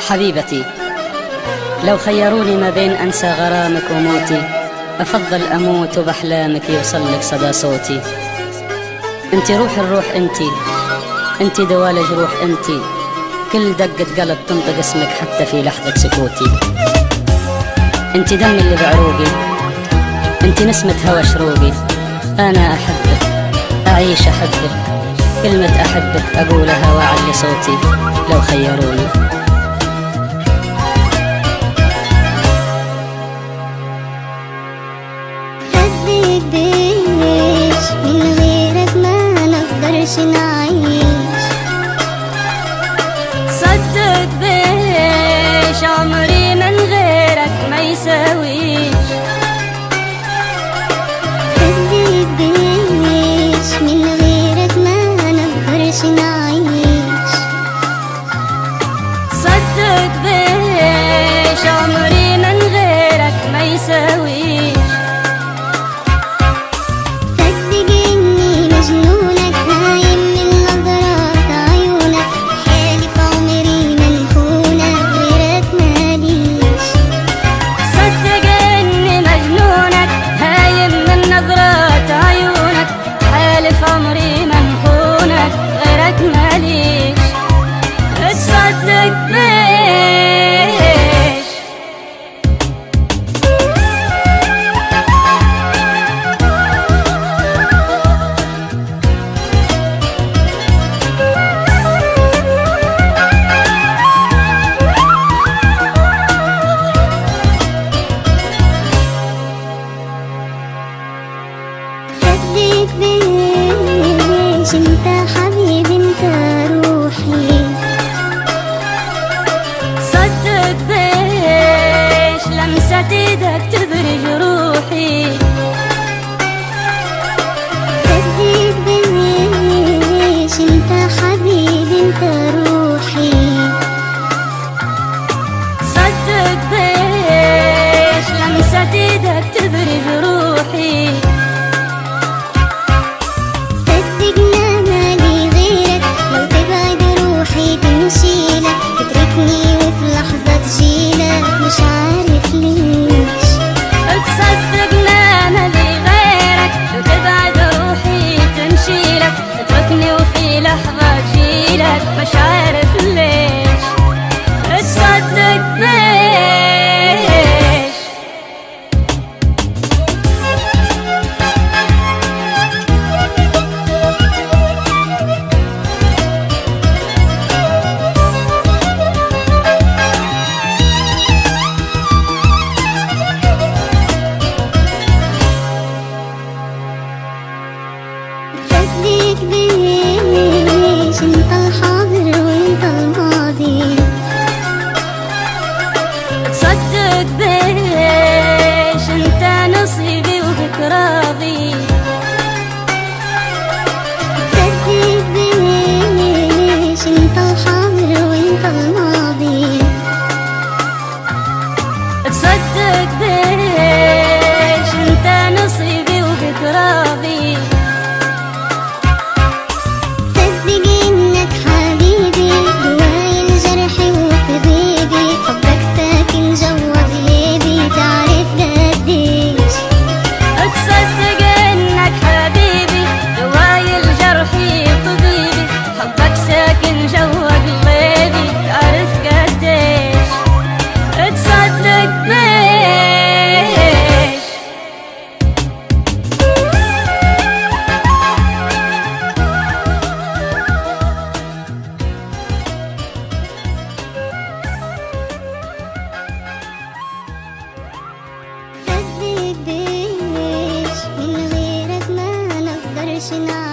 حبيبتي، لو خيروني ما بين أنسى غرامك وموتي، أفضل أموت وبأحلامك يوصلك صدى صوتي. انتي روح الروح، انتي دوال جروح، انتي كل دقة قلب تنطق اسمك حتى في لحظة سكوتي. انتي دمي اللي بعروقي، انتي نسمة هوى شروقي. أنا أحبك، أعيش أحبك، كلمة أحبك أقولها وأعلي صوتي لو خيروني. ليش من غيرك ما نقدرش نعيش؟ صدق بيش عمري من غيرك ما يساويش. صدق بيش من غيرك ما نقدرش نعيش. صدق بيش عمري من غيرك ما يساويش. عمري منخونك غيرك ماليش. تصدق ليش؟ صدق ليش انت حبيبي انت روحي. صدق بيش لمسة ايدك تبرج روحي. صدق ليش انت حبيبي انت روحي. صدق بيش لمسة ايدك تبرج روحي. تتركني وفي لحظة تجيلك مش عارف ليش. تصدقنا انا لي غيرك، لو تبعد روحي تمشيلك. تتركني وفي لحظة تجيلك مش عارف ليش. تصدق ليش؟ صدق ليش انت الحاضر وانت الماضي. تصدق بيش انت نصيبي وبك راضي. صدق ليش انت الحاضر وانت الماضي. تصدق بيش انت نصيبي وبك راضي. صدق ليش من غيرك ما نقدرش نعيش.